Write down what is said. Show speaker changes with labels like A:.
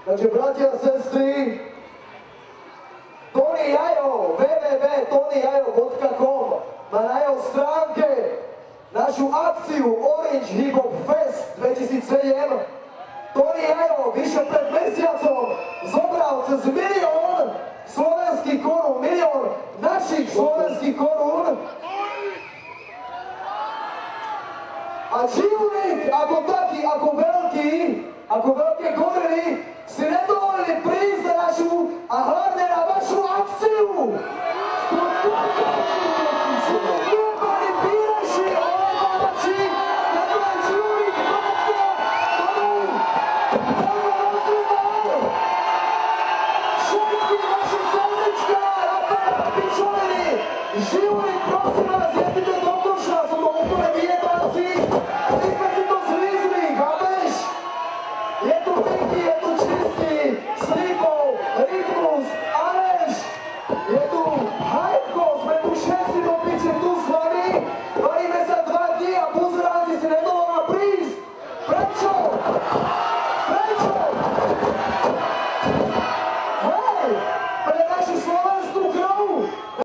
A: Takže bratia a sestry, Tony Jajo, www.tonyjajo.com má na jeho stránke našu akciu Orange Hip Hop Fest 2007. Tony Jajo vyše pred mesiacom zobral cez 1 000 000 slovenských korún, 1 000 000 našich slovenských korún a Žilník ako taký, ako veľké gorily si nedovolili prísť na našu a hlavne na vašu akciu. Pani Píreši, Oleváči, neboj Žilník, všetky vaše srdečká a pičoviny,